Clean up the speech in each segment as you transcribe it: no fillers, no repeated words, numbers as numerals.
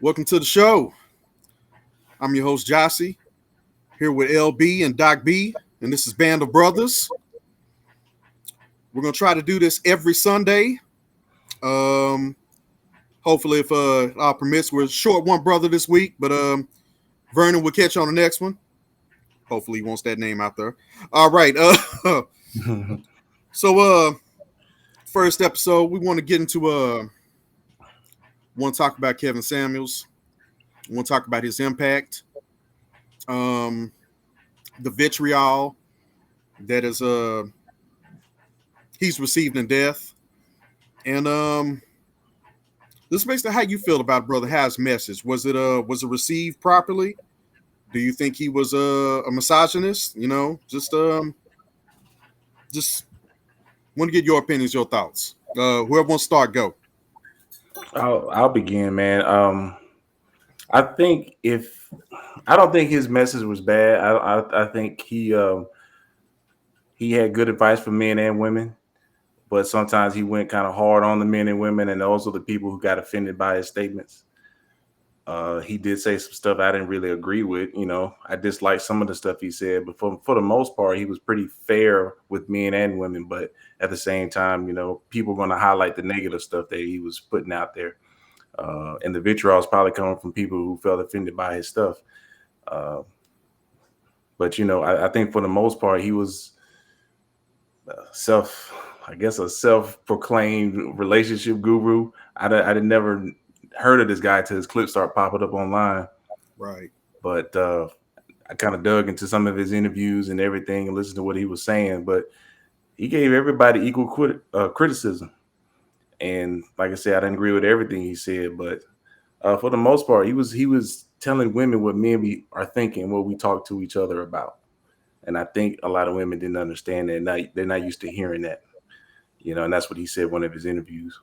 Welcome to the show. I'm your host, Gyasi, here with LB and Doc B, and this is Band of Brothers. We're going to try to do this every Sunday. Hopefully, if our permits, we're short one brother this week, but Vernon will catch on the next one. Hopefully, he wants that name out there. All right. So, first episode, we want to get into, want to talk about Kevin Samuels. We want to talk about his impact. The vitriol that is he's received in death, and this is basically how you feel about Brother Howe's message. Was it received properly? Do you think he was a misogynist? Just want to get your opinions, your thoughts. Whoever wants to start, go. I'll begin, man. I think I don't think his message was bad. I think he had good advice for men and women, but sometimes he went kind of hard on the men and women, and those are the people who got offended by his statements. He did say some stuff I didn't really agree with. I disliked some of the stuff he said, but for the most part, he was pretty fair with men and women. But at the same time, people are going to highlight the negative stuff that he was putting out there. And the vitriol is probably coming from people who felt offended by his stuff. But I think for the most part, he was a self-proclaimed relationship guru. I never heard of this guy till his clips start popping up online. Right. But I kind of dug into some of his interviews and everything and listened to what he was saying. But he gave everybody equal criticism. And like I said, I didn't agree with everything he said, but for the most part, he was telling women what men are thinking, what we talk to each other about. And I think a lot of women didn't understand that. They're not used to hearing that, and that's what he said in one of his interviews.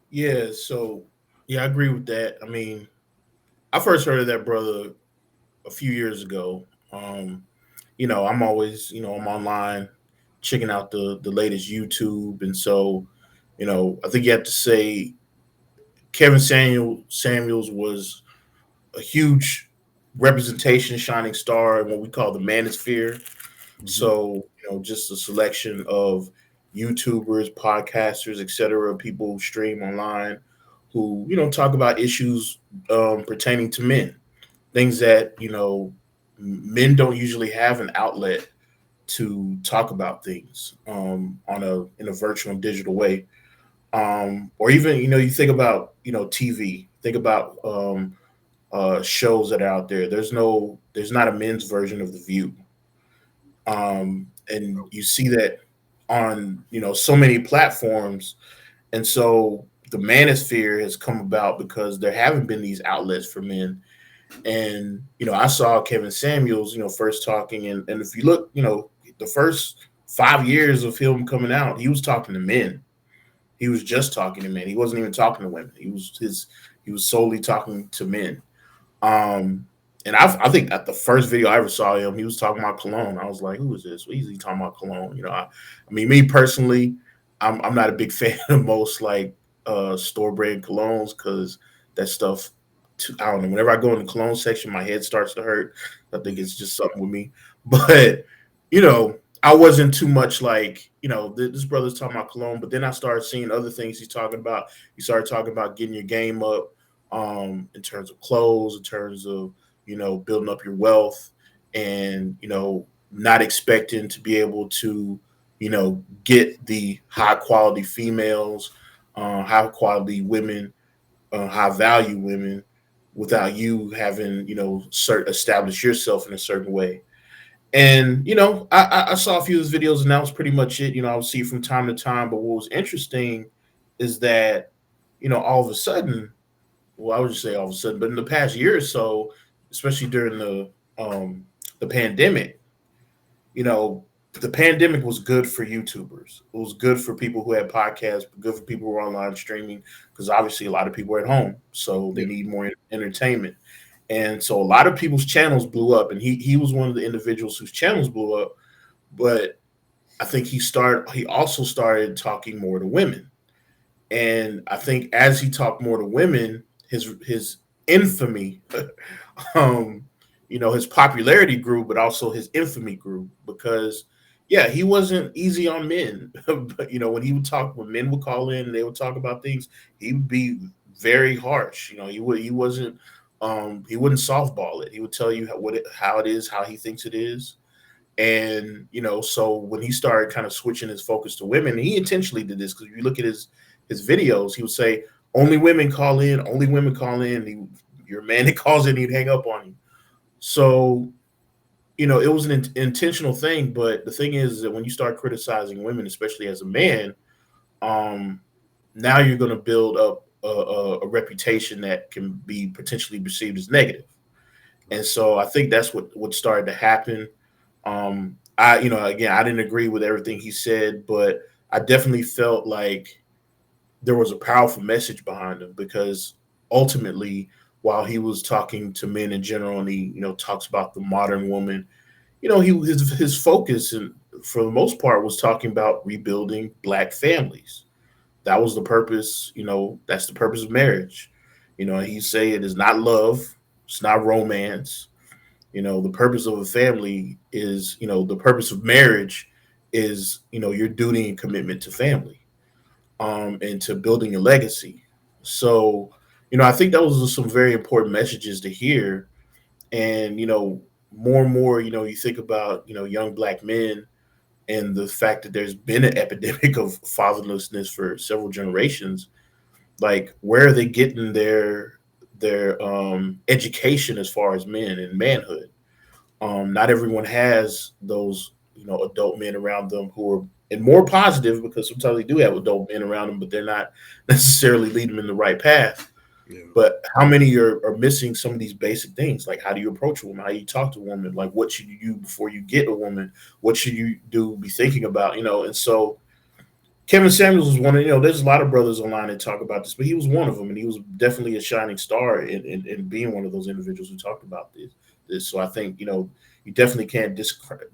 Yeah, so I agree with that. I mean, I first heard of that brother a few years ago. I'm always, I'm online checking out the latest YouTube, and so I think you have to say Kevin Samuels was a huge representation, shining star in what we call the manosphere. Mm-hmm. So, just a selection of YouTubers, podcasters, etc., people who stream online who, talk about issues pertaining to men, things that, men don't usually have an outlet to talk about things in a virtual and digital way. Or even, you think about, TV, think about shows that are out there. There's not a men's version of The View. And you see that on, so many platforms. And so the manosphere has come about because there haven't been these outlets for men. And, I saw Kevin Samuels, first talking. And if you look, the first 5 years of him coming out, he was talking to men. He was just talking to men. He wasn't even talking to women. He was solely talking to men. And I think at the first video I ever saw him, he was talking about cologne. I was like, who is this? What is he talking about cologne? I mean, me personally, I'm not a big fan of most store brand colognes because that stuff, I don't know. Whenever I go in the cologne section, my head starts to hurt. I think it's just something with me. But I wasn't too much this brother's talking about cologne, but then I started seeing other things he's talking about. He started talking about getting your game up in terms of clothes, in terms of, building up your wealth and, not expecting to be able to, get the high quality females, high quality women, high value women without you having, establish yourself in a certain way. And, I saw a few of his videos and that was pretty much it. I would see from time to time. But what was interesting is that, all of a sudden, well, I would just say all of a sudden, but in the past year or so, especially during the pandemic, the pandemic was good for YouTubers. It was good for people who had podcasts, good for people who were online streaming, because obviously a lot of people are at home, so they need more entertainment. And so a lot of people's channels blew up, and he was one of the individuals whose channels blew up. But I think he also started talking more to women. And I think as he talked more to women, his infamy, his popularity grew, but also his infamy grew because, yeah, he wasn't easy on men. But when when men would call in and they would talk about things, he would be very harsh. He wouldn't softball it. He would tell you how it is, how he thinks it is. And so when he started kind of switching his focus to women, he intentionally did this because if you look at his videos, he would say only women call in, only women call in. You're a man that calls in, he'd hang up on you. So it was an intentional thing. But the thing is that when you start criticizing women, especially as a man, now you're going to build up a reputation that can be potentially perceived as negative. And so I think that's what started to happen. Again, I didn't agree with everything he said, but I definitely felt like there was a powerful message behind him because ultimately, while he was talking to men in general, and he talks about the modern woman, his focus and for the most part was talking about rebuilding Black families. That was the purpose. That's the purpose of marriage. He say it is not love, it's not romance. The purpose of a family is, the purpose of marriage is, your duty and commitment to family, and to building a legacy. So, I think that was some very important messages to hear. And, more and more, you think about, young Black men and the fact that there's been an epidemic of fatherlessness for several generations. Like, where are they getting their education as far as men and manhood? Not everyone has those, adult men around them who are and more positive, because sometimes they do have adult men around them, but they're not necessarily leading them in the right path. Yeah. But how many are missing some of these basic things? Like, how do you approach a woman? How do you talk to a woman? Like, what should you do before you get a woman? What should you be thinking about? And so Kevin Samuels was one of, there's a lot of brothers online that talk about this, but he was one of them. And he was definitely a shining star in being one of those individuals who talked about this. So I think, you definitely can't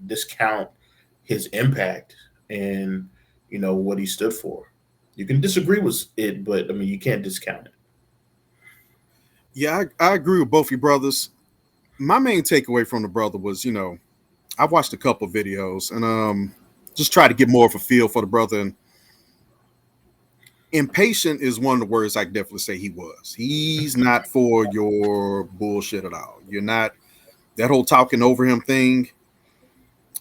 discount his impact and, what he stood for. You can disagree with it, but I mean, you can't discount it. Yeah, I agree with both you brothers. My main takeaway from the brother was, I watched a couple videos and just try to get more of a feel for the brother. And impatient is one of the words I definitely say he was. He's not for your bullshit at all. You're not that whole talking over him thing.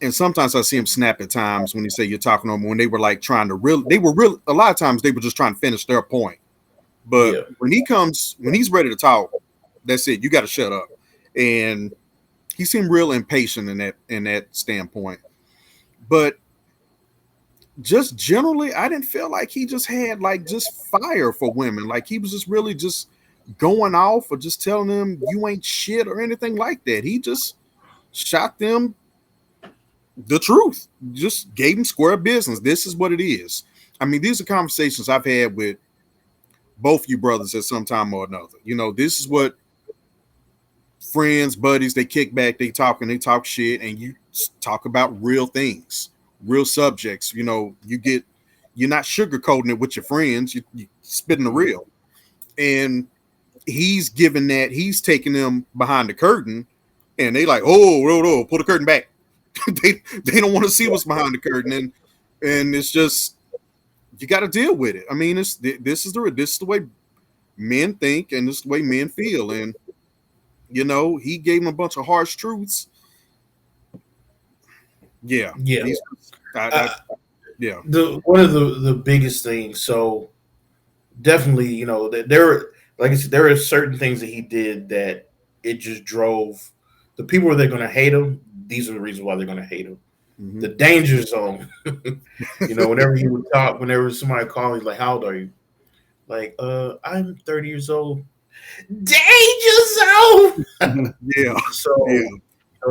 And sometimes I see him snap at times when he say you're talking over him, when they were like trying to a lot of times they were just trying to finish their point. But Yeah. when he's ready to talk, that's it. You got to shut up. And he seemed real impatient in that standpoint. But just generally, I didn't feel like he just had like just fire for women. Like he was just really just going off or just telling them you ain't shit or anything like that. He just shot them the truth. Just gave them square business. This is what it is. I mean, these are conversations I've had with both you brothers at some time or another. This is what friends, buddies, they kick back, they talk and they talk shit, and you talk about real things, real subjects. You're not sugarcoating it with your friends. You spitting the real. And he's taking them behind the curtain, and they like, oh, pull the curtain back. they don't want to see what's behind the curtain, and it's just you got to deal with it. I mean, this is the way men think, and this is the way men feel, and he gave them a bunch of harsh truths. Yeah, Yeah. Yeah. One of the biggest things. So definitely, like I said, there are certain things that he did that it just drove the people that are going to hate him. These are the reasons why they're going to hate him. Mm-hmm. The danger zone. Whenever he would talk, whenever somebody called, he's like, "How old are you?" Like, I'm 30 years old. Danger zone. Yeah. So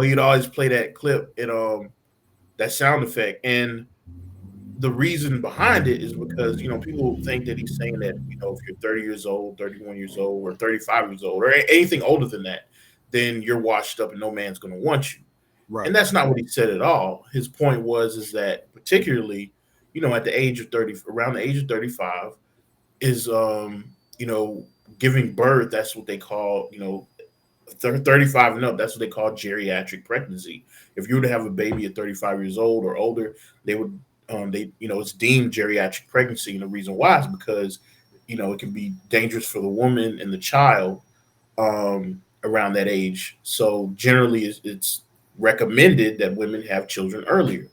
he'd always play that clip and that sound effect. And the reason behind it is because people think that he's saying that if you're 30 years old, 31 years old, or 35 years old, or anything older than that, then you're washed up and no man's going to want you. Right. And that's not what he said at all. His point is that particularly at the age of 30, around the age of 35, is giving birth, that's what they call, 35 and up, that's what they call geriatric pregnancy. If you were to have a baby at 35 years old or older, they would, it's deemed geriatric pregnancy. And the reason why is because, it can be dangerous for the woman and the child around that age. So generally, it's recommended that women have children earlier.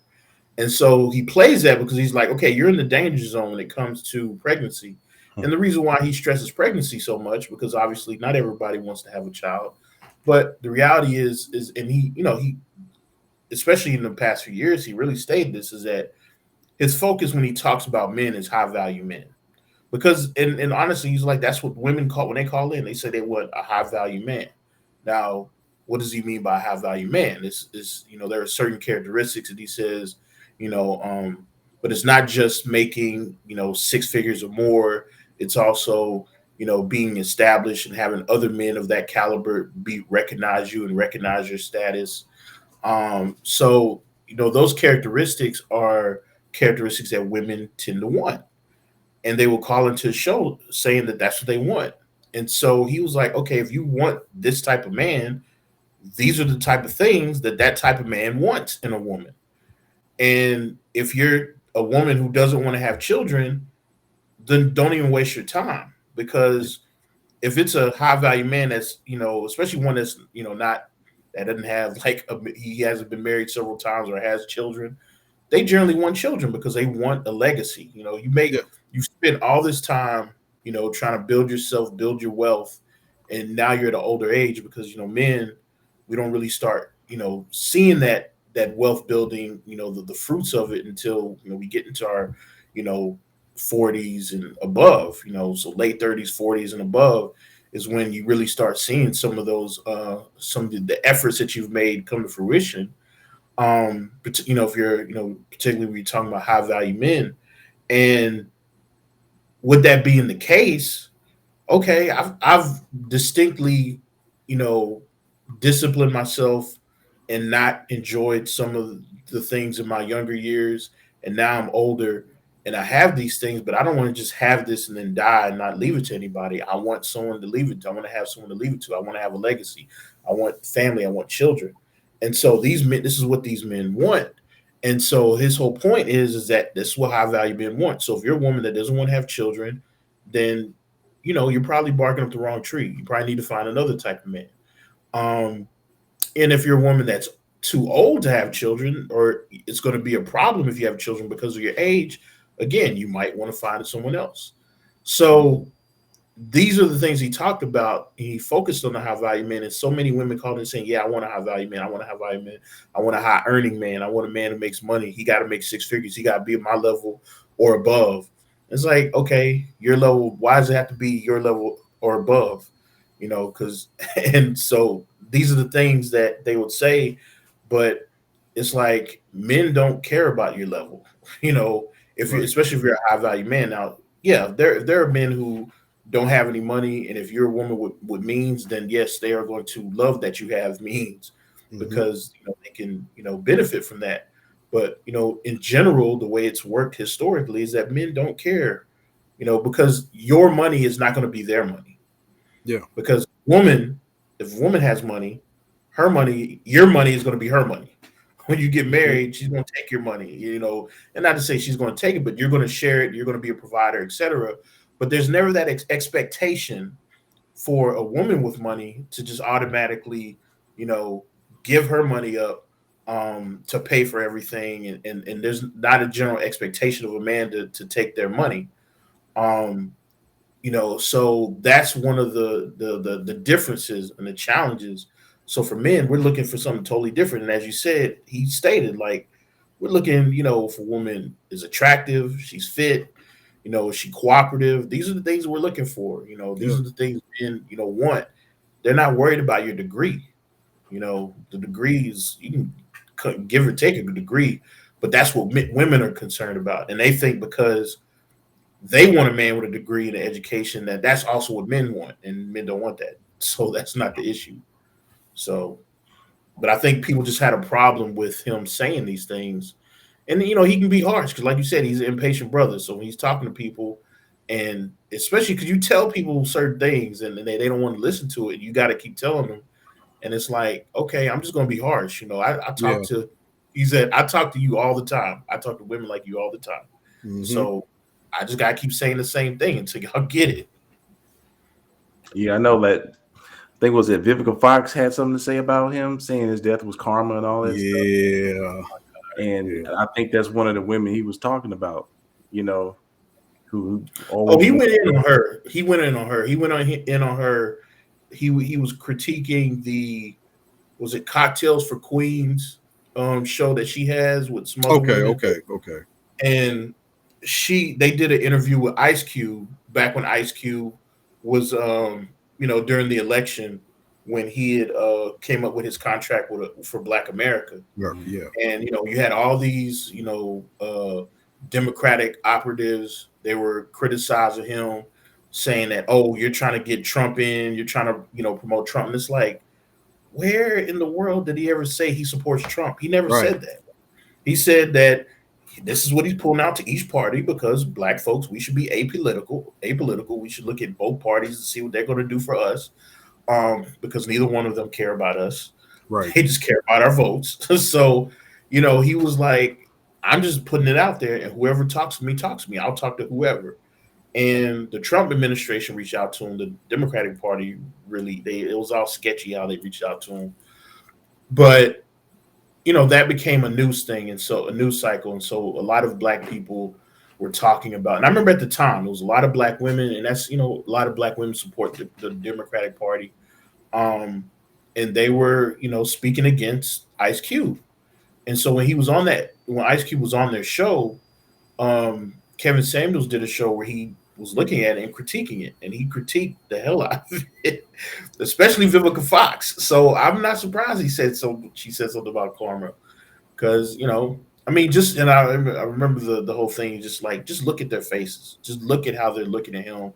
And so he plays that because he's like, okay, you're in the danger zone when it comes to pregnancy. And the reason why he stresses pregnancy so much, because obviously not everybody wants to have a child. But the reality is, and he, especially in the past few years, he really stated this, is that his focus when he talks about men is high value men. Because, and honestly, he's like, that's what women call, when they call in, they say they want a high value man. Now, what does he mean by high value man? This is, there are certain characteristics that he says, but it's not just making, six figures or more. It's also, being established and having other men of that caliber recognize you and recognize your status. So, those characteristics are characteristics that women tend to want. And they will call into the show saying that that's what they want. And so he was like, okay, if you want this type of man, these are the type of things that type of man wants in a woman. And if you're a woman who doesn't want to have children, then don't even waste your time, because if it's a high value man that's, especially one that's, not, that doesn't have like, he hasn't been married several times or has children, they generally want children because they want a legacy. You spend all this time, trying to build yourself, build your wealth, and now you're at an older age because, men, we don't really start, seeing that wealth building, the fruits of it until, we get into our, 40s and above, so late 30s, 40s and above is when you really start seeing some of those, some of the efforts that you've made come to fruition. But if you're, particularly when you're talking about high value men, and with that being the case, okay, I've distinctly, you know, disciplined myself and not enjoyed some of the things in my younger years, and now I'm older and I have these things, but I don't want to just have this and then die and not leave it to anybody. I want someone to leave it to. I want to have someone to leave it to. I want to have a legacy. I want family. I want children. And so these men, this is what these men want. And so his whole point is that this is what high value men want. So if you're a woman that doesn't want to have children, then you're probably barking up the wrong tree. You probably need to find another type of man. And if you're a woman that's too old to have children, or it's going to be a problem if you have children because of your age, again, you might want to find someone else. So these are the things he talked about. He focused on the high value man, and so many women called in saying, "Yeah, I want a high value man. I want a high value man. I want a high earning man. I want a man who makes money. He got to make six figures. He got to be at my level or above." It's like, okay, your level. Why does it have to be your level or above? Because and so these are the things that they would say, but it's like men don't care about your level. If you, Right. especially if you're a high value man. Now, yeah, there are men who don't have any money, and if you're a woman with means, then yes, they are going to love that you have means, because they can benefit from that. But in general, the way it's worked historically is that men don't care, because your money is not going to be their money. Yeah. Because if a woman has money, her money, your money is going to be her money. When you get married, she's going to take your money, and not to say she's going to take it, but you're going to share it. You're going to be a provider, etc. But there's never that expectation for a woman with money to just automatically, give her money up to pay for everything. And there's not a general expectation of a man to take their money. So that's one of the differences and the challenges. So for men, we're looking for something totally different. And as you said, he stated, like, we're looking, if a woman is attractive, she's fit, is she cooperative? These are the things we're looking for. These are the things men, want. They're not worried about your degree. The degrees, you can give or take a degree, but that's what women are concerned about. And they think because they want a man with a degree in education, that's also what men want, and men don't want that. So that's not the issue. So, but I think people just had a problem with him saying these things. And he can be harsh because, like you said, he's an impatient brother. So when he's talking to people, And especially because you tell people certain things and they don't want to listen to it, you got to keep telling them. And it's like, okay, I'm just going to be harsh. I Yeah. talk to, he said, I talk to you all the time. I talk to women like you all the time. Mm-hmm. So I just got to keep saying the same thing until y'all get it. Yeah, I know that. I think was it Vivica Fox had something to say about him, saying his death was karma and all that stuff. Yeah. And Yeah. I think that's one of the women he was talking about. You know, who Oh, always he want. went in on her. He went in on her. He went in on her. He was critiquing the, was it Cocktails for Queens show that she has with some other Okay. women. Okay. Okay. And they did an interview with Ice Cube back when Ice Cube was during the election when he had came up with his contract for Black America. Yeah. And you had all these Democratic operatives. They were criticizing him, saying that, oh, you're trying to get Trump in, you're trying to promote Trump. And it's like, where in the world did he ever say he supports Trump? He never Right. said that. He said that this is what he's pulling out to each party because Black folks, we should be apolitical. Apolitical. We should look at both parties and see what they're going to do for us, because neither one of them care about us. Right. They just care about our votes. So, he was like, I'm just putting it out there, and whoever talks to me, talks to me. I'll talk to whoever. And the Trump administration reached out to him. The Democratic Party it was all sketchy how they reached out to him. But that became a news thing, and so a news cycle, and so a lot of Black people were talking about. And I remember at the time, there was a lot of Black women, and that's a lot of Black women support the Democratic Party, um, and they were speaking against Ice Cube. And so when Ice Cube was on their show, Kevin Samuels did a show where he was looking at it and critiquing it, and he critiqued the hell out of it, especially Vivica Fox. So I'm not surprised he said so. She said something about karma because I mean, I remember the whole thing. Just look at their faces, just look at how they're looking at him.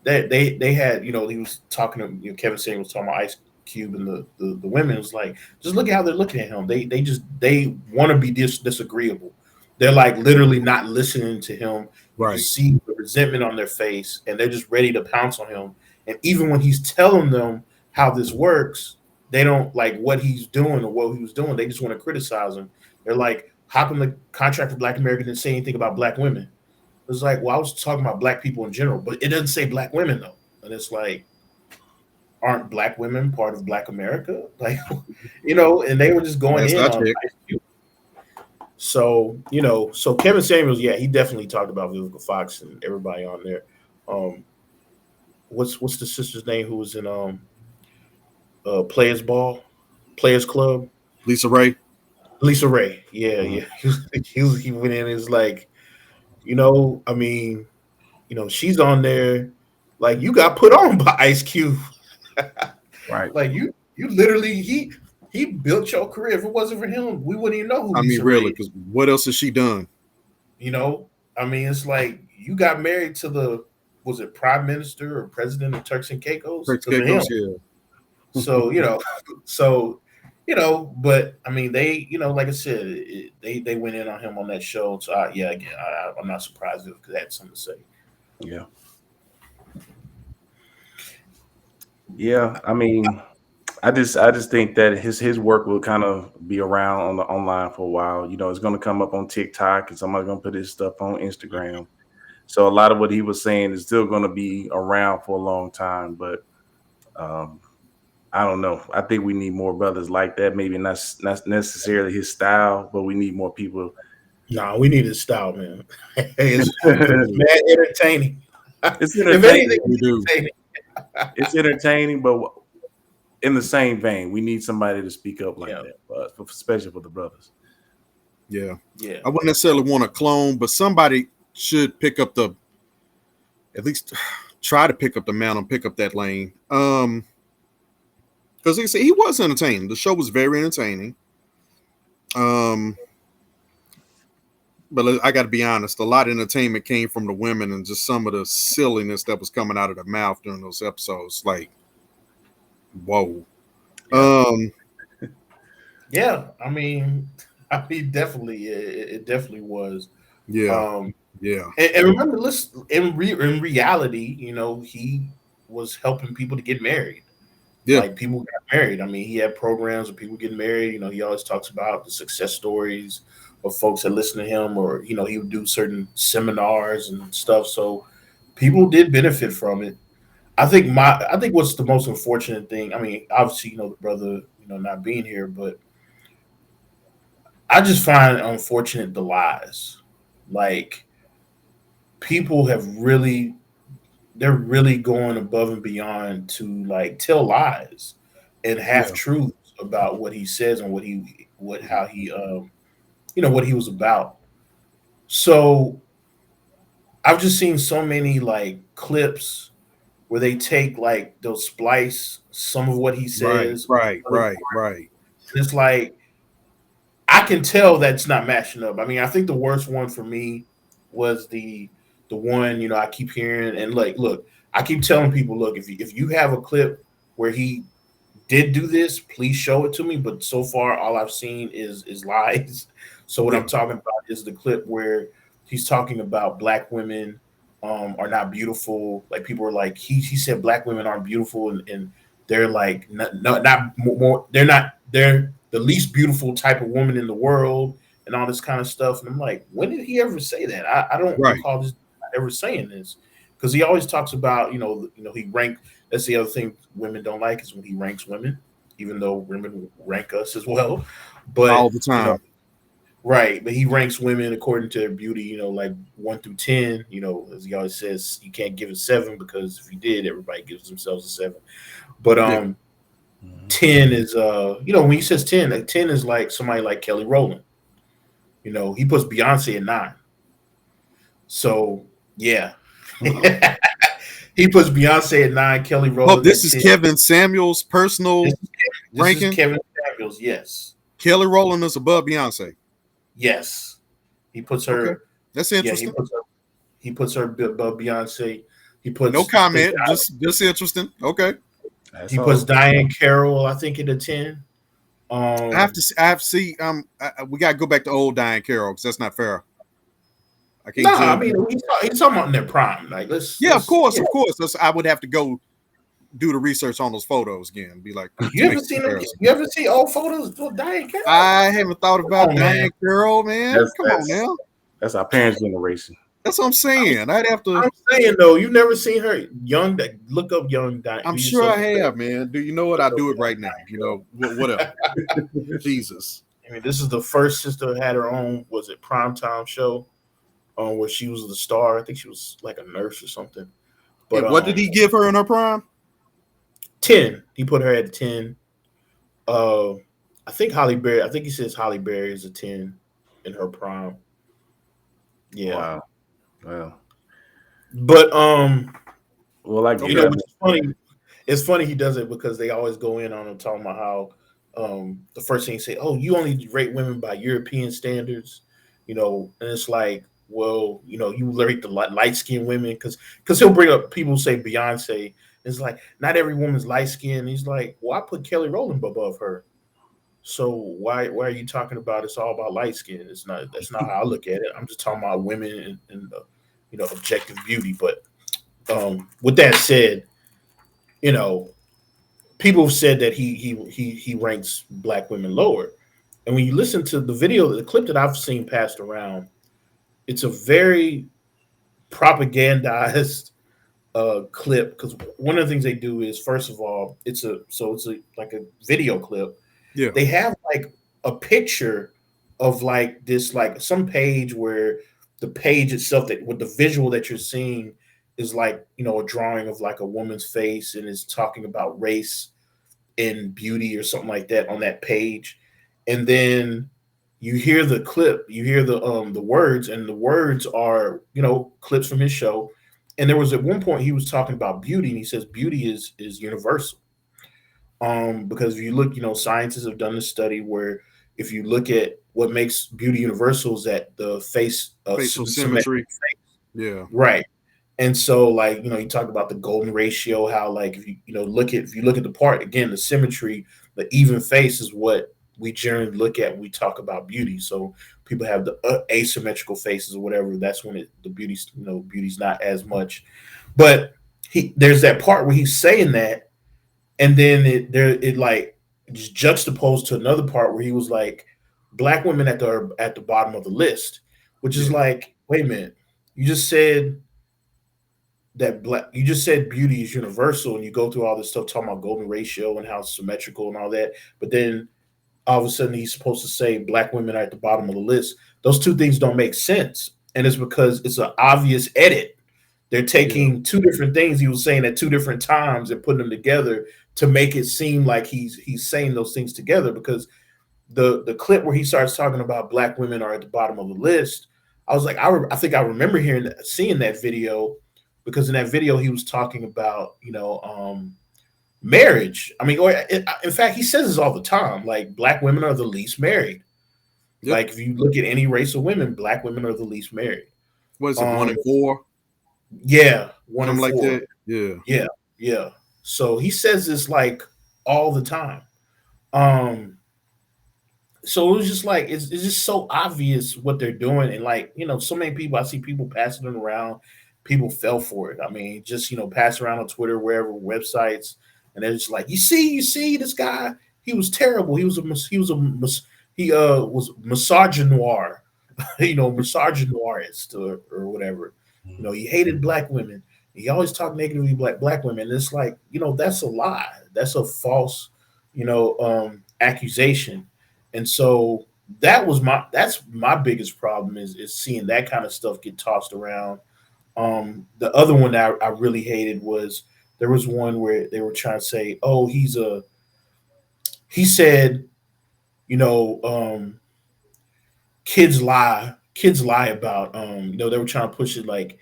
That they had he was talking to Kevin Samuels was talking about Ice Cube and the women. It was like, just look at how they're looking at him. They want to be disagreeable. They're like literally not listening to him. You Right. just see the resentment on their face, and they're just ready to pounce on him. And even when he's telling them how this works, they don't like what he's doing or what he was doing. They just want to criticize him. They're like, how come the contract for Black America didn't say anything about Black women? It's like, well, I was talking about Black people in general, but it doesn't say Black women though. And it's like, aren't Black women part of Black America? Like, and they were just going Last in I on checked. Ice Cube. So, so Kevin Samuels, yeah, he definitely talked about Vivica Fox and everybody on there. Um, what's the sister's name who was in Players Club? Lisa Ray. Lisa Ray. Yeah, Uh, yeah. He went in and was like, I mean, she's on there like you got put on by Ice Cube. Right. Like you literally he built your career. If it wasn't for him, we wouldn't even know who I mean, Lisa really, Ray is. because what else has she done? I mean, it's like you got married to the, was it Prime Minister or President of Turks and Caicos Rex because of him. Caicos, yeah. So so but I mean, they like I said, they went in on him on that show. So I'm not surprised if they had something to say. Yeah. Yeah. I mean, I just think that his work will kind of be around on the online for a while. It's going to come up on TikTok, and somebody's going to put his stuff on Instagram. So a lot of what he was saying is still going to be around for a long time. But I don't know. I think we need more brothers like that. Maybe not necessarily his style, but we need more people. Nah, we need his style, man. It's mad entertaining. It's If entertaining. anything, We it's do. entertaining. It's entertaining, but in the same vein, we need somebody to speak up like Yeah. that, especially for the brothers. Yeah. Yeah. I wouldn't necessarily want to clone, but somebody should pick up at least try to pick up the mantle and pick up that lane. Because like I said, he was entertaining. The show was very entertaining. But I got to be honest, a lot of entertainment came from the women and just some of the silliness that was coming out of their mouth during those episodes. Like, whoa. Yeah. I mean, definitely, it definitely was. Yeah. Yeah. And remember, listen, in reality, he was helping people to get married. Yeah. Like people got married. I mean, he had programs where people get married. He always talks about the success stories of folks that listen to him, or he would do certain seminars and stuff. So people did benefit from it. I think what's the most unfortunate thing. I mean, obviously, the brother, not being here, but I just find it unfortunate the lies. Like people have really they're really going above and beyond to like tell lies and half Yeah. truths about what he says and what how he what he was about. So I've just seen so many like clips where they take like they'll splice some of what he Right. says, Right. and Right. Right. it's like I can tell that's not matching up. I mean, I think the worst one for me was the one I keep hearing and like look, I keep telling people, look, if you have a clip where he did do this, please show it to me. But so far, all I've seen is lies. So what Yeah. I'm talking about is the clip where he's talking about black women are not beautiful. Like people are like he said black women aren't beautiful and they're like not more they're the least beautiful type of woman in the world and all this kind of stuff. And I'm like, when did he ever say that? I don't Right. recall this ever saying this because he always talks about he ranked. That's the other thing women don't like is when he ranks women, even though women rank us as well. All But the time. right. But he ranks women according to their beauty. Like 1 through 10. As he always says, you can't give it 7 because if you did, everybody gives themselves a 7. But Yeah. 10 is when he says 10, like 10 is like somebody like Kelly Rowland. He puts Beyonce at 9. So yeah. He puts Beyonce at 9, Kelly Oh, Rowland this at is 10. Kevin Samuel's personal This is ranking. Kevin Samuels. Yes. Kelly Rowland is above Beyonce. Yes. He puts Okay. her, That's yeah, interesting. he puts her above Beyonce. He No puts, I think, comment. Just interesting. Okay. That's he puts all. Diane Carroll, I think, at a 10. I have to see. We got to go back to old Diane Carroll because that's not fair. I No, can't I judge. mean, he's talking about in their prime. Like, Yeah, of course, yeah. of course. I would have to go do the research on those photos again. Be like You to make ever a seen them? comparison. You ever see old photos of Diane Carroll? I haven't thought Come about on, man. Diane Carroll, man. That's Come on that's now. that's our parents' generation. That's what I'm saying. I'd have to. I'm saying though, you've never seen her young. Look up young Diane. I'm Do sure I yourself a have, man. Do you know what? look I up do it young right now. Diane Carroll. Whatever. Jesus. I mean, this is the first sister had her own. Was it primetime show? Where she was the star. I think she was like a nurse or something. But And what did he give her in her prime? 10. He put her at 10. Uh, I think Holly Berry. I think he says Holly Berry is a 10 in her prime. Yeah, Wow. Well, but I Okay. get. which is funny. It's funny he does it because they always go in on him talking about how the first thing he say, "Oh, you only rate women by European standards," and it's like, well, you rate the light skinned women because he'll bring up people who say Beyonce. It's like not every woman's light skinned. He's like, well, I put Kelly Rowland above her. So why are you talking about it's all about light skin? It's not. That's not how I look at it. I'm just talking about women and objective beauty. But with that said, you know people have said that he ranks black women lower. And when you listen to the clip that I've seen passed around, it's a very propagandized clip because one of the things they do is first of all it's a like a video clip. Yeah. They have like a picture of like this like some page where the page itself that with the visual that you're seeing is like a drawing of like a woman's face and is talking about race and beauty or something like that on that page. And then you hear the clip, you hear the words, and the words are clips from his show. And there was at one point he was talking about beauty, and he says beauty is universal. Because if you look, scientists have done this study where if you look at what makes beauty universal is that the face Facial symmetric symmetry. face. Yeah. Right. And so like, you talked about the golden ratio, how like if you look at the part again, the symmetry, the even face is what we generally look at when we talk about beauty. So people have the asymmetrical faces or whatever. That's when the beauty's, beauty's not as much. But there's that part where he's saying that, and then it like just juxtaposed to another part where he was like, black women at the bottom of the list, which is Yeah. like, wait a minute, you just said you just said beauty is universal, and you go through all this stuff talking about golden ratio and how it's symmetrical and all that, but then all of a sudden he's supposed to say black women are at the bottom of the list. Those two things don't make sense, and it's because it's an obvious edit. They're taking two different things he was saying at two different times and putting them together to make it seem like he's saying those things together. Because the clip where he starts talking about black women are at the bottom of the list, I was like, I think I remember seeing that video, because in that video he was talking about marriage. I mean, or in fact, he says this all the time. Like, black women are the least married. Yep. Like, if you look at any race of women, black women are the least married. What is it? 1 in 4? Yeah, 1 in 4. Something like that. Yeah. Yeah. So he says this like all the time. So it was just like it's just so obvious what they're doing, and like, so many people, I see people passing it around. People fell for it. I mean, just pass around on Twitter, wherever, websites, and they're just like, you see, this guy, he was terrible. He was misogynoir, misogynoirist or whatever. He hated black women. He always talked negatively black women. And it's like, that's a lie. That's a false, accusation. And so that's my biggest problem is seeing that kind of stuff get tossed around. The other one that I really hated was, there was one where they were trying to say, oh, he said, kids lie about, they were trying to push it like,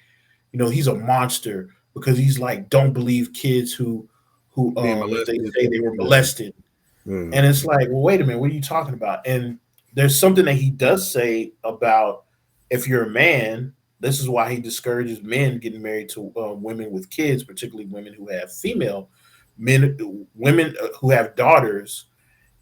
he's a monster because he's like, don't believe kids who if they say they were molested. And it's like, well, wait a minute, what are you talking about? And there's something that he does say about, if you're a man, this is why he discourages men getting married to women with kids, particularly women who have women who have daughters.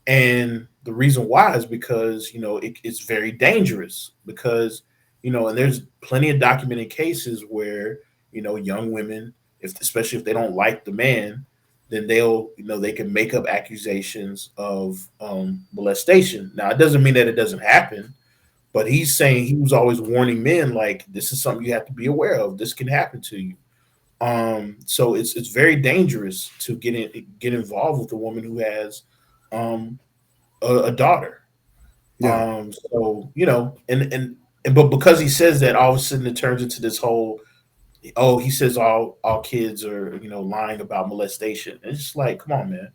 And the reason why is because, it's very dangerous, because, and there's plenty of documented cases where, young women, especially if they don't like the man, then they can make up accusations of molestation. Now, it doesn't mean that it doesn't happen, but he's saying, he was always warning men, like, this is something you have to be aware of. This can happen to you. So it's very dangerous to get involved with a woman who has a daughter. Yeah. So but because he says that, all of a sudden it turns into this whole, he says all kids are lying about molestation. It's just like, come on, man.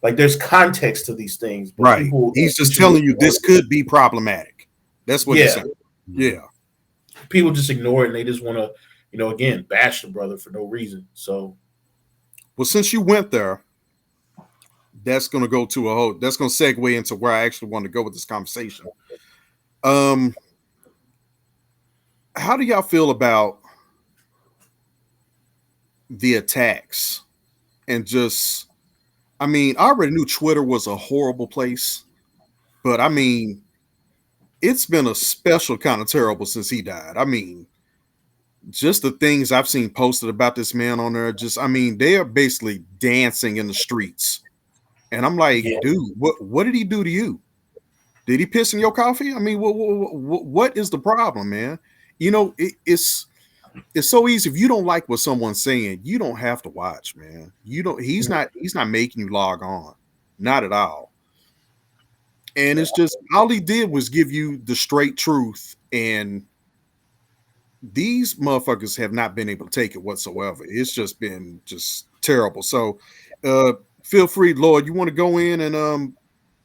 Like, there's context to these things, but Right. people, He's just telling you this could be problematic. That's what he's saying. Yeah. People just ignore it, and they just want to, again, bash the brother for no reason. So, well, since you went there, that's going to segue into where I actually want to go with this conversation. How do y'all feel about the attacks? And just, I mean, I already knew Twitter was a horrible place, but I mean, it's been a special kind of terrible since he died. I mean, just the things I've seen posted about this man on there, they are basically dancing in the streets. And I'm like, dude, what did he do to you? Did he piss in your coffee? I mean, what is the problem, man? It's so easy. If you don't like what someone's saying, you don't have to watch, man. He's not making you log on. Not at all. And it's just, all he did was give you the straight truth. And these motherfuckers have not been able to take it whatsoever. It's just been just terrible. So feel free, Lord, you want to go in and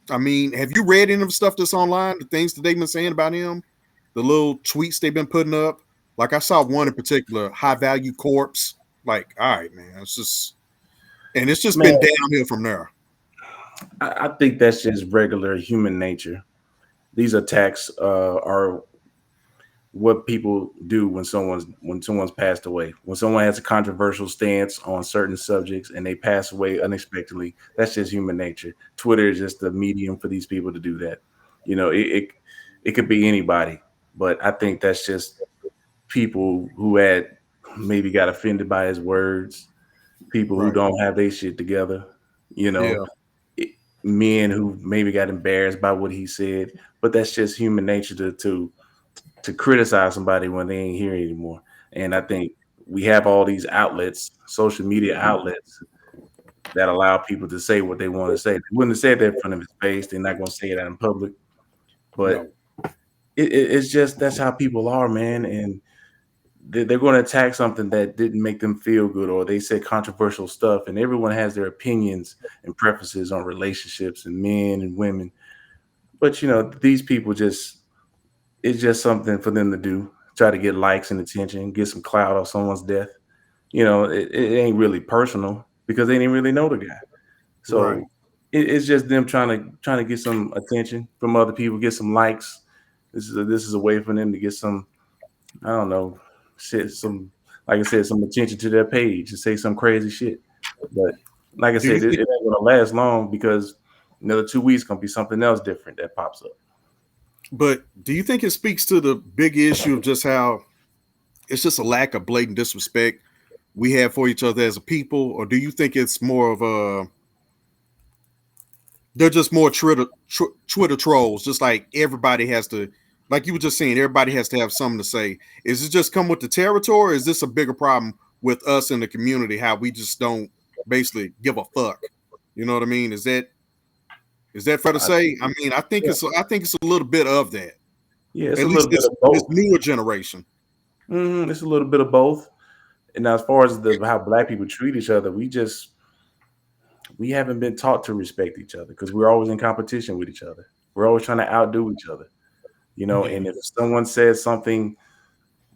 have you read any of the stuff that's online, the things that they've been saying about him, the little tweets they've been putting up? Like, I saw one in particular, high value corpse. Like, all right, man, it's just been downhill from there. I think that's just regular human nature. These attacks are what people do when someone's passed away. When someone has a controversial stance on certain subjects and they pass away unexpectedly, that's just human nature. Twitter is just the medium for these people to do that. You know, it could be anybody, but I think that's just people who had maybe got offended by his words, people who Right. don't have their shit together, you know, Yeah. it, men who maybe got embarrassed by what he said. But that's just human nature to criticize somebody when they ain't here anymore. And I think we have all these outlets, social media outlets, that allow people to say what they want to say. They wouldn't have said that in front of his face. They're not going to say it out in public. But No. it's just that's how people are, man. And they're going to attack something that didn't make them feel good, or they said controversial stuff. And everyone has their opinions and preferences on relationships and men and women. But these people just it's just something for them to do. Try to get likes and attention, get some clout off someone's death. It ain't really personal because they didn't really know the guy. Right. So it's just them trying to get some attention from other people, get some likes. This is a way for them to get some, I don't know, shit, some, like I said, some attention to their page and say some crazy shit. But like I Do you said, it think? ain't gonna last long because another 2 weeks gonna be something else different that pops up. But do you think it speaks to the big issue of just how it's just a lack of blatant disrespect we have for each other as a people, or do you think it's more of a they're just more Twitter trolls, just like everybody has to, like you were just saying, everybody has to have something to say. Is it just come with the territory, or is this a bigger problem with us in the community, how we just don't basically give a fuck? You know what I mean? Is that fair to I, say? I mean, I think it's a little bit of that. yeah, it's At a least little bit this of this both. newer generation. It's a little bit of both. And as far as how black people treat each other, we haven't been taught to respect each other because we're always in competition with each other. We're always trying to outdo each other, Yeah. And if someone says something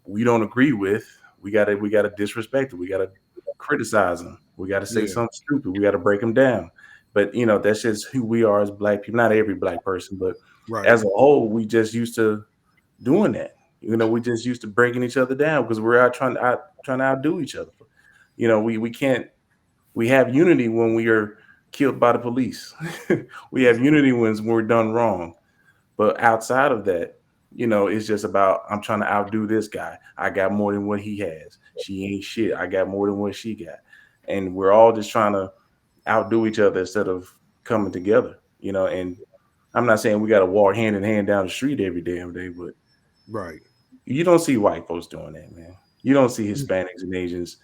we don't agree with, we gotta disrespect it. We gotta criticize them. We gotta say Yeah, something stupid. We gotta break them down. But that's just who we are as black people. Not every black person, but right, as a whole, we just used to doing that. We just used to breaking each other down because we're out trying to outdo each other. We can't. We have unity when we are killed by the police. We have unity when we're done wrong. But outside of that, it's just about I'm trying to outdo this guy. I got more than what he has. She ain't shit. I got more than what she got. And we're all just trying to outdo each other instead of coming together. And I'm not saying we got to walk hand in hand down the street every damn day, but right. you don't see white folks doing that, man. You don't see Hispanics and Asians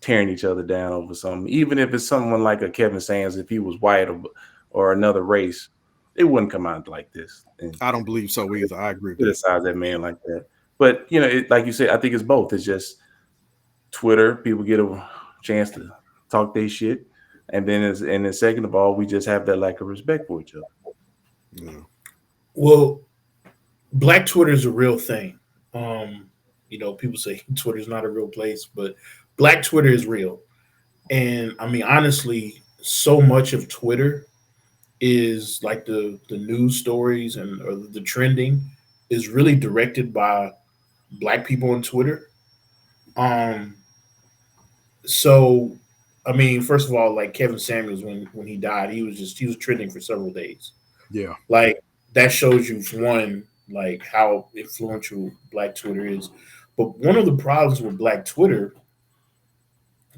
tearing each other down over something. Even if it's someone like a Kevin Sands, if he was white or another race, it wouldn't come out like this and I don't believe so either. I agree with that. criticize that man like that. But like you said, I think it's both. It's just Twitter. People get a chance to talk their shit, and then second of all, we just have that lack of respect for each other. Yeah. Well, Black Twitter is a real thing. People say Twitter's not a real place, but Black Twitter is real. And I mean, honestly, so much of Twitter is like the news stories and or the trending is really directed by Black people on Twitter. Um, so I mean, first of all, like Kevin Samuels, when he died, he was trending for several days. Yeah. Like that shows you one, like how influential Black Twitter is. But one of the problems with Black Twitter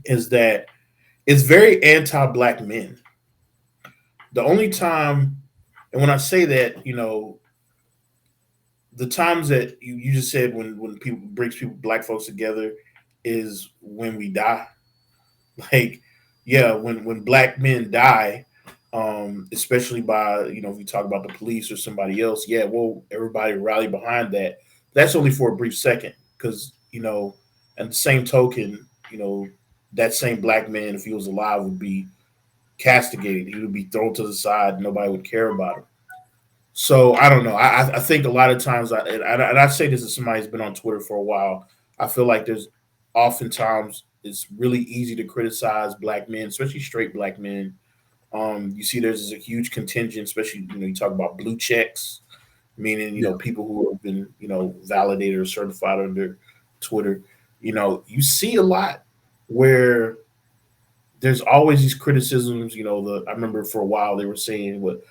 is that it's very anti-Black men. The only time, and when I say that, the times that you just said when people brings people Black folks together is when we die. Like, yeah, when Black men die, especially by if you talk about the police or somebody else, yeah, well, everybody rally behind that. That's only for a brief second, because at the same token, that same Black man, if he was alive, would be castigated. He would be thrown to the side. Nobody would care about him. So I don't know. I think a lot of times, and I say this as somebody who's been on Twitter for a while. I feel like there's oftentimes it's really easy to criticize Black men, especially straight Black men. You see, there's a huge contingent, especially you talk about blue checks. meaning Yeah. people who have been validated or certified under Twitter. You see a lot where there's always these criticisms. I remember for a while they were saying what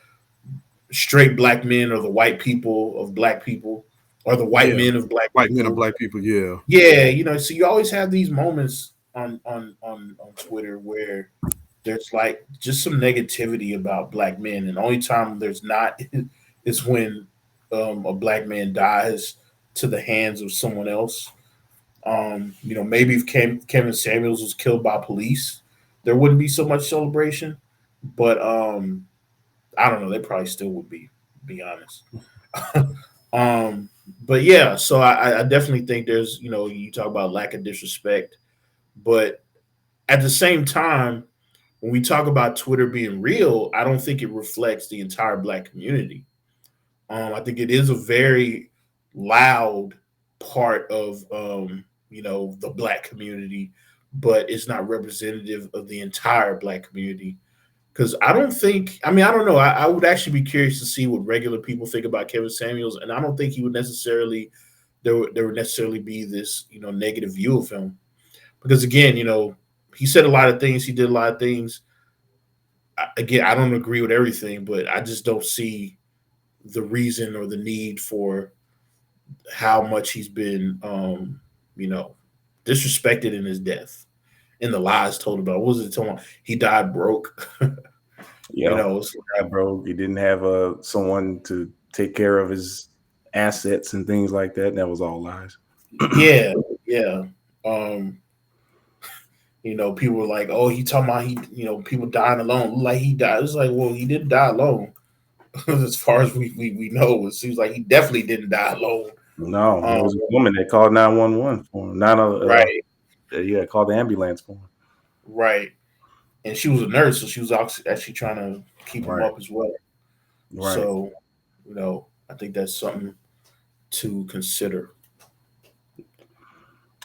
straight black men are the white people of black people, or the white Yeah. men of black White men and people. black people. Yeah. Yeah, so you always have these moments on Twitter where there's like just some negativity about black men, and the only time there's not is when a black man dies to the hands of someone else. Maybe if Kevin Samuels was killed by police, there wouldn't be so much celebration. But I don't know. They probably still would be honest. um, but yeah, so I definitely think there's you talk about lack of disrespect, but at the same time, when we talk about Twitter being real, I don't think it reflects the entire black community. I think it is a very loud part of the black community, but it's not representative of the entire black community. Because I don't think, I mean, I don't know. I would actually be curious to see what regular people think about Kevin Samuels, and I don't think he would necessarily there would necessarily be this negative view of him. Because again, he said a lot of things, he did a lot of things. Again, I don't agree with everything, but I just don't see the reason or the need for how much he's been, you know, disrespected in his death, and the lies told about. What was it told? He died broke. Yeah, It's yeah, bro. He didn't have someone to take care of his assets and things like that. That was all lies. yeah, yeah. Um, people were like, "Oh, he talking about people dying alone." Like he died. It's like, well, he didn't die alone. As far as we know, it seems like he definitely didn't die alone. No, there Um, was a woman that called 911 for him. Not right, yeah, called the ambulance for him. right. And she was a nurse, so she was actually trying to keep him Right, up as well. right. So, I think that's something to consider.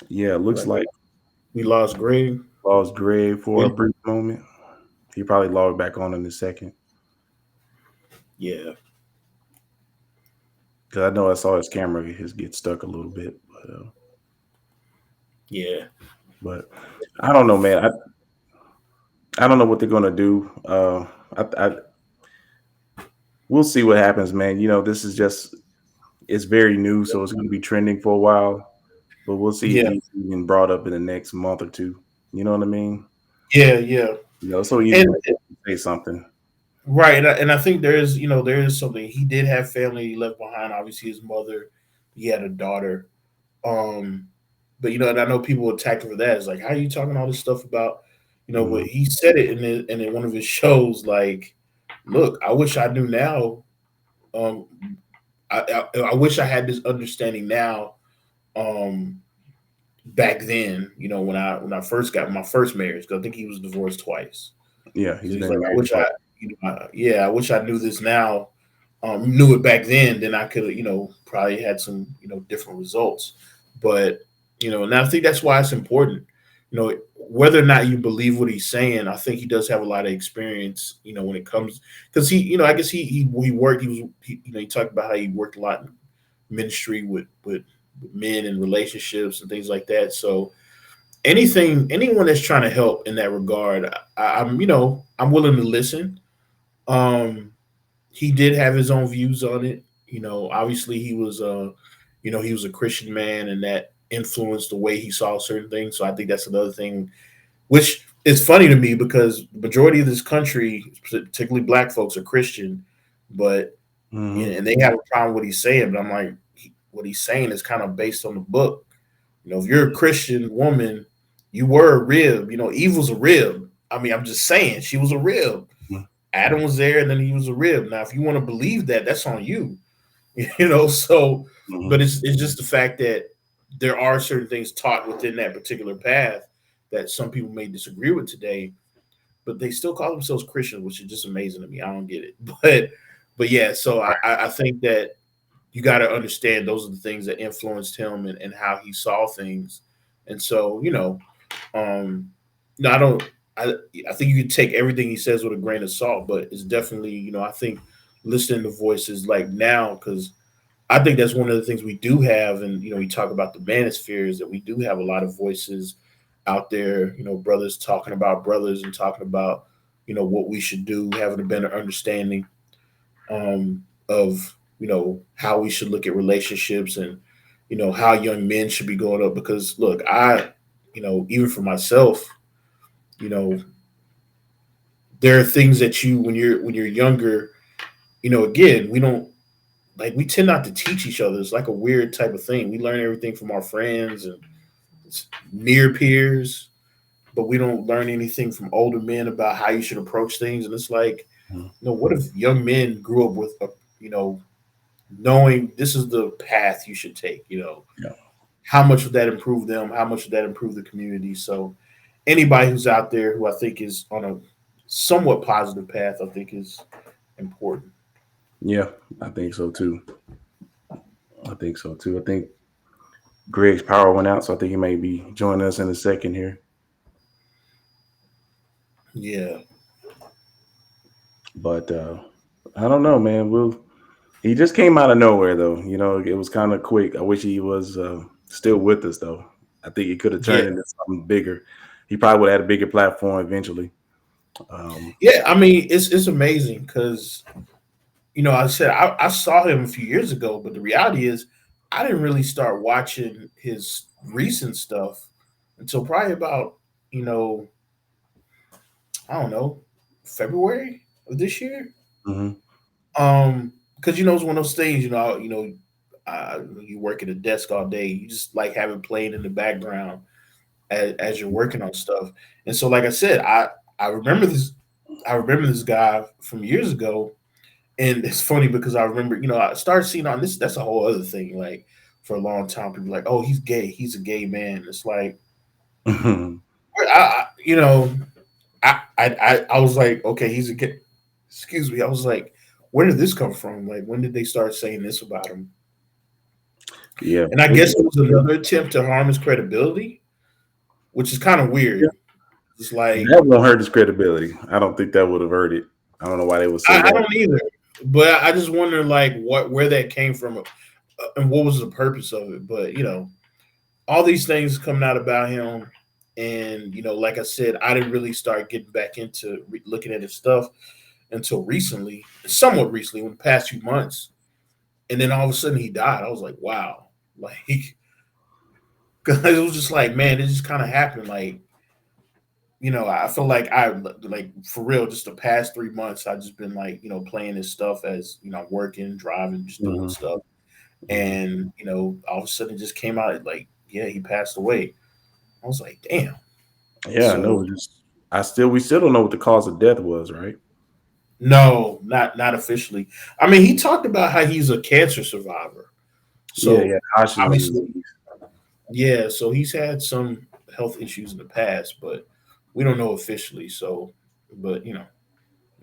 Yeah, it looks But like we lost Greg. lost Greg for Yeah, a brief moment. He probably logged back on in a second yeah, because I know I saw his camera his get stuck a little bit. yeah, But I don't know, man. I don't know what they're gonna do. We'll see what happens, man. This is just it's very new, so it's gonna be trending for a while. But we'll see if yeah, he's even brought up in the next month or two. You know what I mean? yeah, yeah. It's so easy And to say something. right, and I think there is something. He did have family he left behind. Obviously, his mother. He had a daughter. Um, but and I know people attack him for that. It's like, how are you talking all this stuff about, But Mhm. he said it in one of his shows. Like, look, I wish I knew now. Um, I wish I had this understanding now. Um, back then, when I first got my first marriage, because I think he was divorced twice. Yeah, So he's he's been like, I married wish twice. yeah, I wish I knew this now. Knew it back then, then I could have, probably had some, different results. But, and I think that's why it's important, whether or not you believe what he's saying. I think he does have a lot of experience, when it comes, because I guess he worked, he talked about how he worked a lot in ministry with men and relationships and things like that. So anyone that's trying to help in that regard, I'm willing to listen. Um, he did have his own views on it. Obviously he was a Christian man, and that influenced the way he saw certain things. So I think that's another thing, which is funny to me because the majority of this country, particularly black folks, are Christian, but Hmm. and they have a problem with what he's saying. But I'm like, what he's saying is kind of based on the book. If you're a Christian woman, you were a rib. Eve was a rib. I mean, I'm just saying she was a rib. Adam was there, and then he was a rib. Now, if you want to believe that, that's on you. So, Hmm. but it's just the fact that there are certain things taught within that particular path that some people may disagree with today, but they still call themselves Christians, which is just amazing to me. I don't get it, but yeah. So I think that you got to understand those are the things that influenced him and how he saw things. And so, no, I don't, I, I think you can take everything he says with a grain of salt, but it's definitely, I think listening to voices like now, because I think that's one of the things we do have, and you talk about the manosphere is that we do have a lot of voices out there. Brothers talking about brothers and talking about what we should do, having a better understanding of how we should look at relationships and how young men should be going up. Because look, even for myself, you know, there are things that you when you're younger, again, we don't like we tend not to teach each other. It's like a weird type of thing. We learn everything from our friends and near peers, but we don't learn anything from older men about how you should approach things. And it's like, Mhm. what if young men grew up with you know, knowing this is the path you should take? Yeah. How much would that improve them? How much would that improve the community? So anybody who's out there who I think is on a somewhat positive path, I think is important. Yeah, I think so too. I think so too. I think Greg's power went out, so I think he may be joining us in a second here. Yeah. But I don't know, man. He just came out of nowhere, though. It was kind of quick. I wish he was still with us, though. I think he could have Yeah. turned into something bigger. He probably would have had a bigger platform eventually. Um, Yeah. I mean, it's amazing because I said I saw him a few years ago, but the reality is I didn't really start watching his recent stuff until probably about, you know, I don't know, February of this year. mhm. Because it's one of those things, you work at a desk all day, you just like have it playing in the background as you're working on stuff. And so, like I said, I remember this. I remember this guy from years ago, and it's funny because I remember, I started seeing on this. That's a whole other thing. Like for a long time, people were like, "Oh, he's gay. He's a gay man." It's like, I you know, I was like, okay, he's a gay. Excuse me. I was like, where did this come from? Like, when did they start saying this about him? Yeah. And I guess it was another attempt to harm his credibility, which is kind of weird. It's like That won't hurt his credibility. I don't think that would have hurt it. I don't know why they would say I that. don't either, but I just wonder like where that came from, and what was the purpose of it. But all these things coming out about him, and like I said, I didn't really start getting back into looking at his stuff until recently, somewhat recently, in the past few months. And then all of a sudden he died. I was like, wow, like cause it was just like, man, it just kind of happened. Like I feel like I like for real, just the past 3 months, I've just been like, playing this stuff as working, driving, just doing Mhm, stuff. mhm. And all of a sudden it just came out like, yeah, he passed away. I was like, damn. Yeah, I know. So We still don't know what the cause of death was, right? no, not officially. I mean, he talked about how he's a cancer survivor. Yeah, yeah. So Hodgkin's obviously, disease. yeah, so he's had some health issues in the past, but we don't know officially. So, but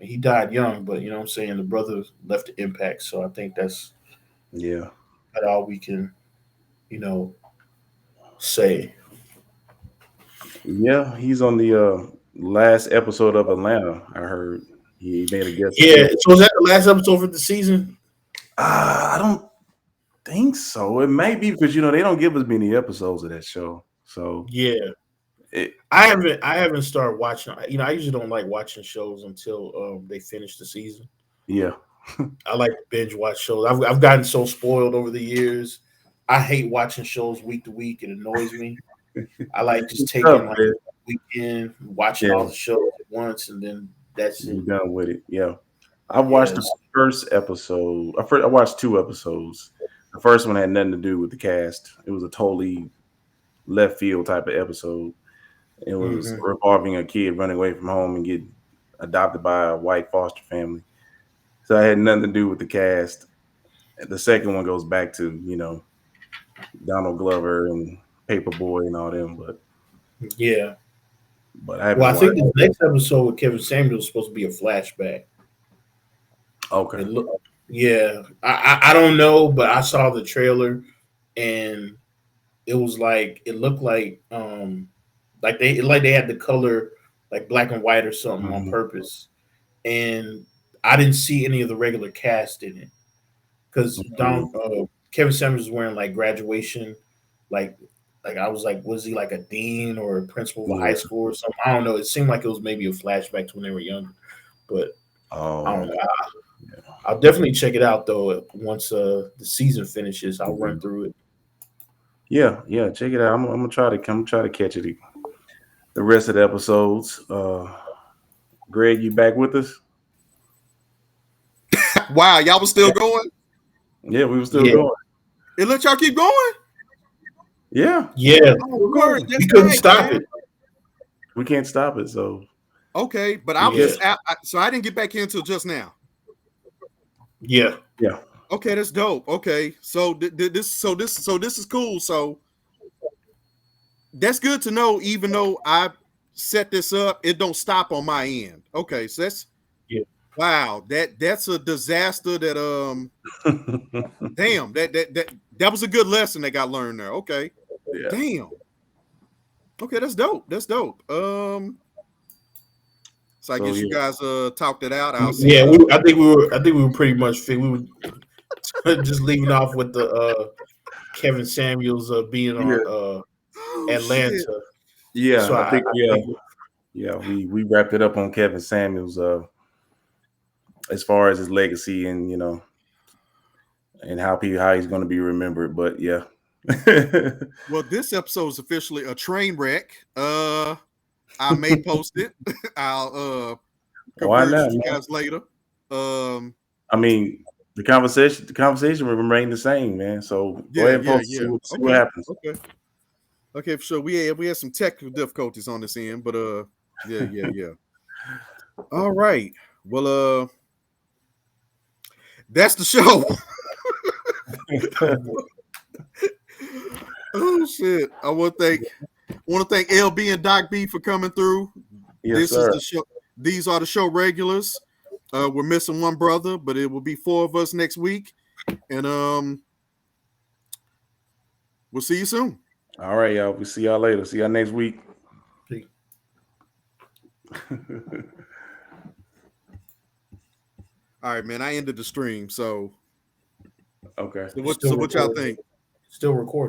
he died young, but what I'm saying, the brother left the impact. So I think that's Yeah. about all we can, you know, say. Yeah, he's on the last episode of Atlanta. I heard he made a guest Yeah. appearance. So was that the last episode for the season? I don't think so. It may be because they don't give us many episodes of that show. So Yeah. it, I haven't started watching. I usually don't like watching shows until they finish the season. yeah, I like to binge watch shows. I've gotten so spoiled over the years. I hate watching shows week to week. It annoys me. I like just it's tough, taking like man. a weekend, watching Yeah, all the shows at once, and then that's you're it. done with it. Yeah, I watched the Yes. first episode. I watched two episodes. The first one had nothing to do with the cast. It was a totally left field type of episode. It was Hmm. revolving a kid running away from home and getting adopted by a white foster family. So it had nothing to do with the cast. The second one goes back to Donald Glover and Paperboy and all them, Yeah. but I Well, haven't I watched. think the next episode with Kevin Samuel is supposed to be a flashback. Okay. It look, yeah. I don't know, but I saw the trailer, and it was like it looked like they had the color like black and white or something on Mhm. purpose, and I didn't see any of the regular cast in it because Kevin Samuels was wearing like graduation, like I was like, was he like a dean or a principal of a high school or something? I don't know. It seemed like it was maybe a flashback to when they were younger, but I don't know. I'll definitely check it out though once the season finishes. I'll run through it. Yeah, check it out. I'm gonna try to catch it the rest of the episodes. Greg, you back with us? Wow, y'all was still going? Yeah, we were still going. It let y'all keep going? Yeah. Oh, word. We couldn't stop it. We can't stop it. So okay, but I was just out, so I didn't get back in until just now. Yeah. Okay, that's dope. Okay, so this is cool. So that's good to know. Even though I set this up, it don't stop on my end. Okay, so that's wow. That's a disaster. That damn. That was a good lesson that got learned there. Okay. Yeah. Damn. Okay, that's dope. That's dope. So I guess you guys talked it out. I'll see. Yeah, I think we were pretty much we were just leaving off with the Kevin Samuels being on Atlanta. Shit. Yeah, so I think we wrapped it up on Kevin Samuels as far as his legacy and and how he's going to be remembered. But yeah. Well, this episode is officially a train wreck. I may post it. I'll converse with you guys later. I mean, the conversation will remain the same, man. So go ahead and post see what happens. Okay, for sure. We had some technical difficulties on this end, but yeah. All right. Well, that's the show. Oh shit! I want to thank LB and Doc B for coming through. Yes, sir. Is the show. These are the show regulars. We're missing one brother, but it will be 4 of us next week, and we'll see you soon. All right, y'all. We'll see y'all later. See y'all next week. All right, man. I ended the stream, so okay. So what y'all think? Still recording.